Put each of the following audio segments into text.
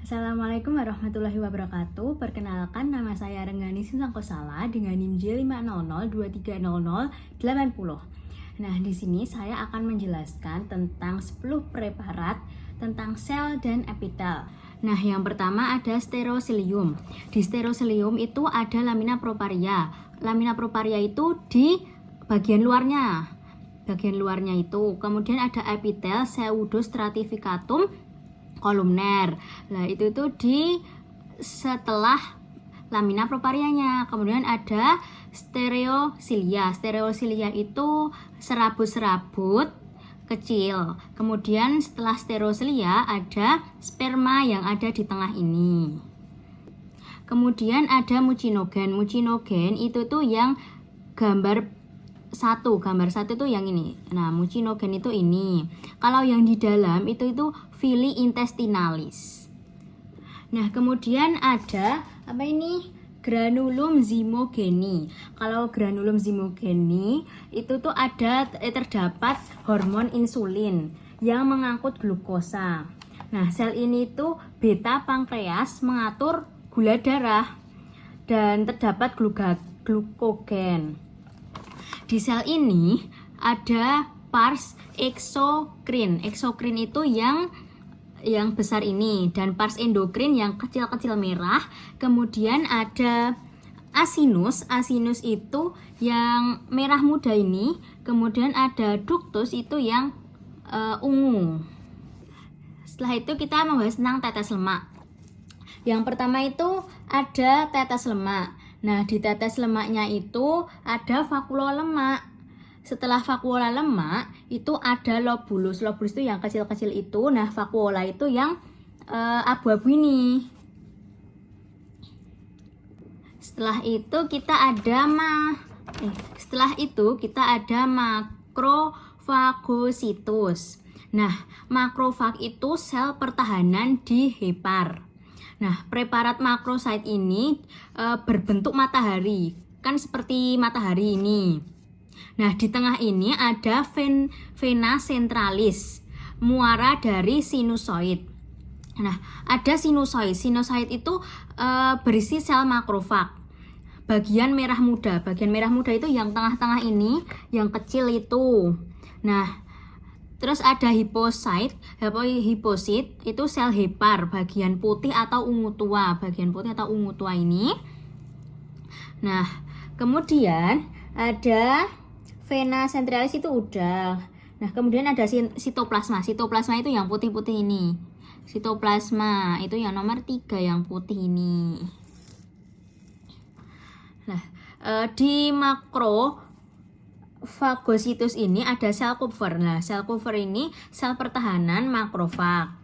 Assalamualaikum warahmatullahi wabarakatuh. Perkenalkan, nama saya Renggani Singkosala dengan NIM J500230080. Nah, di sini saya akan menjelaskan tentang 10 preparat tentang sel dan epitel. Nah, yang pertama ada sterosilium. Di sterosilium itu ada lamina proparia. Lamina proparia itu di bagian luarnya. Bagian luarnya itu. Kemudian ada epitel pseudostratificatum kolumner. Nah, itu tuh di setelah lamina proparianya. Kemudian ada stereosilia. Stereosilia itu serabut-serabut kecil. Kemudian setelah stereosilia ada sperma yang ada di tengah ini. Kemudian ada mucinogen. Mucinogen itu tuh yang gambar satu tuh yang ini. Nah, mucinogen itu ini. Kalau yang di dalam itu villi intestinalis. Nah, kemudian ada apa ini? Granulum zymogeni. Kalau granulum zymogeni itu tuh ada terdapat hormon insulin yang mengangkut glukosa. Nah, sel ini tuh beta pankreas mengatur gula darah dan terdapat glukogen. Di sel ini ada pars eksokrin. Eksokrin itu yang besar ini, dan pars endokrin yang kecil-kecil merah. Kemudian ada asinus. Asinus itu yang merah muda ini. Kemudian ada ductus itu yang ungu. Setelah itu kita membahas tentang tetes lemak. Yang pertama itu ada tetes lemak. Nah, di tetes lemaknya itu ada vakula lemak. Setelah vakula lemak itu ada lobulus. Lobulus itu yang kecil-kecil itu. Nah, vakula itu yang abu-abu ini. Setelah itu kita ada makrofagositus. Nah, makrofag itu sel pertahanan di hepar. Nah, preparat makrosit ini berbentuk matahari, kan seperti matahari ini. Nah, di tengah ini ada vena centralis, muara dari sinusoid. Nah, ada sinusoid. Sinusoid itu berisi sel makrofag. Bagian merah muda itu yang tengah-tengah ini, yang kecil itu. Nah, terus ada hiposit itu sel hepar, bagian putih atau ungu tua ini. Nah, kemudian ada vena centralis itu udah. Nah, kemudian ada sitoplasma. Sitoplasma itu yang putih-putih ini. Sitoplasma itu yang nomor 3 yang putih ini. Nah, di makrofagositus ini ada sel Kupfer. Nah, sel Kupfer ini sel pertahanan makrofag.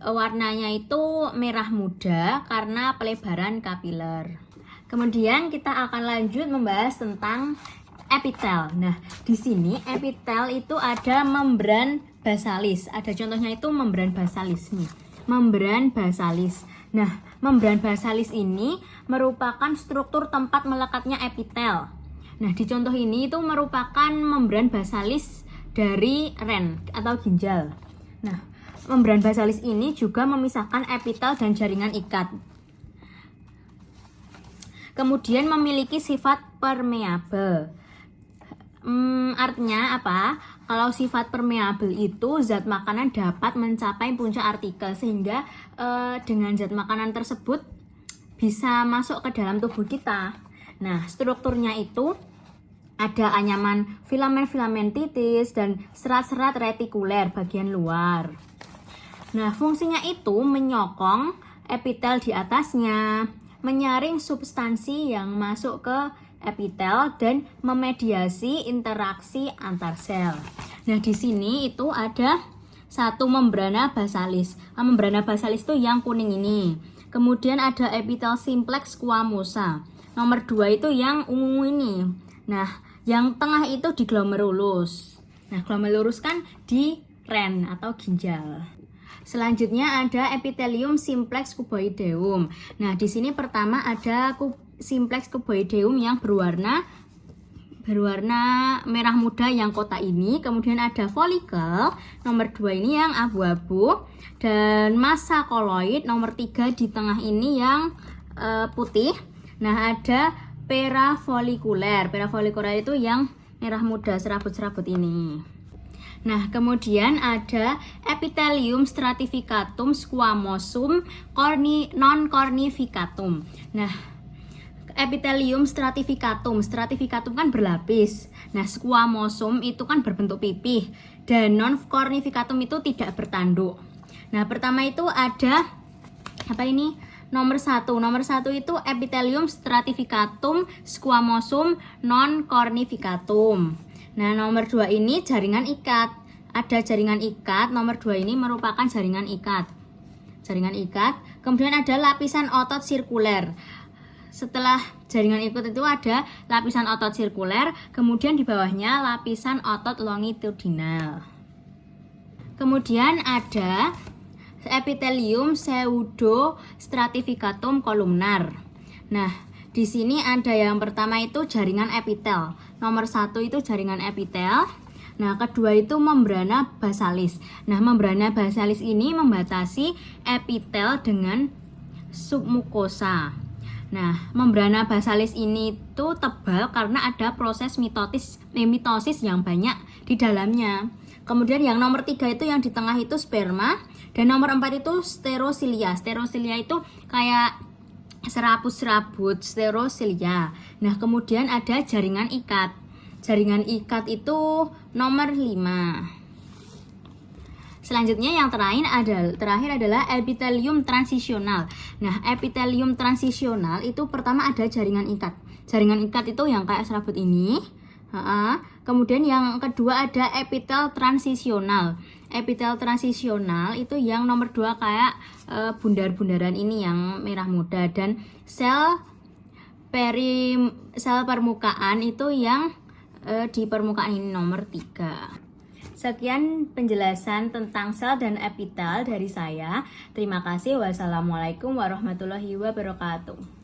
Warnanya itu merah muda karena pelebaran kapiler. Kemudian kita akan lanjut membahas tentang epitel. Nah, di sini epitel itu ada membran basalis. Ada contohnya itu membran basalis nih. Membran basalis. Nah, membran basalis ini merupakan struktur tempat melekatnya epitel. Nah, di contoh ini itu merupakan membran basalis dari ren atau ginjal. Nah, membran basalis ini juga memisahkan epitel dan jaringan ikat. Kemudian memiliki sifat permeabel. Artinya apa? Kalau sifat permeabel itu zat makanan dapat mencapai puncak artikel, sehingga dengan zat makanan tersebut bisa masuk ke dalam tubuh kita. Nah, strukturnya itu ada anyaman filamen-filamen titis dan serat-serat retikuler bagian luar. Nah, fungsinya itu menyokong epitel di atasnya, menyaring substansi yang masuk ke epitel dan memediasi interaksi antar sel. Nah, di sini itu ada satu membrana basalis. Membrana basalis itu yang kuning ini. Kemudian ada epitel simplex squamosa. Nomor 2 itu yang ungu ini. Nah, yang tengah itu di glomerulus. Nah, glomerulus kan di ren atau ginjal. Selanjutnya ada epithelium simplex cuboideum. Nah, di sini pertama ada simplex cuboideum yang berwarna berwarna merah muda yang kotak ini. Kemudian ada folikel nomor 2 ini yang abu-abu, dan massa koloid nomor 3 di tengah ini yang putih. Nah, ada parafolikuler. Parafolikuler itu yang merah muda, serabut-serabut ini. Nah, kemudian ada epithelium stratificatum squamosum non cornificatum. Nah, epithelium stratificatum kan berlapis. Nah, squamosum itu kan berbentuk pipih, dan non cornificatum itu tidak bertanduk. Nah, pertama itu ada apa ini? Nomor 1 itu epithelium stratificatum squamosum non cornificatum. Nah, nomor 2 ini jaringan ikat. Ada jaringan ikat, nomor 2 ini merupakan jaringan ikat. Kemudian ada lapisan otot sirkuler. Setelah jaringan ikat itu ada lapisan otot sirkuler, kemudian di bawahnya lapisan otot longitudinal. Kemudian ada epithelium pseudo stratificatum columnar. Nah, di sini ada yang pertama itu jaringan epitel. Nomor 1 itu jaringan epitel. Nah, kedua itu membrana basalis. Nah, membrana basalis ini membatasi epitel dengan submukosa. Nah, membrana basalis ini tuh tebal karena ada proses mitosis yang banyak di dalamnya. Kemudian yang nomor 3 itu yang di tengah itu sperma, dan nomor 4 itu sterosilia. Sterosilia itu kayak serabut-serabut sterosilia. Nah, kemudian ada jaringan ikat. Jaringan ikat itu nomor 5. Selanjutnya yang terakhir adalah epithelium transisional. Nah, epithelium transisional itu pertama ada jaringan ikat. Jaringan ikat itu yang kayak serabut ini. Kemudian yang kedua ada epitel transisional. Epitel transisional itu yang nomor 2 kayak bundar-bundaran ini yang merah muda, dan sel permukaan itu yang di permukaan ini nomor 3. Sekian penjelasan tentang sel dan epitel dari saya. Terima kasih. Wassalamualaikum warahmatullahi wabarakatuh.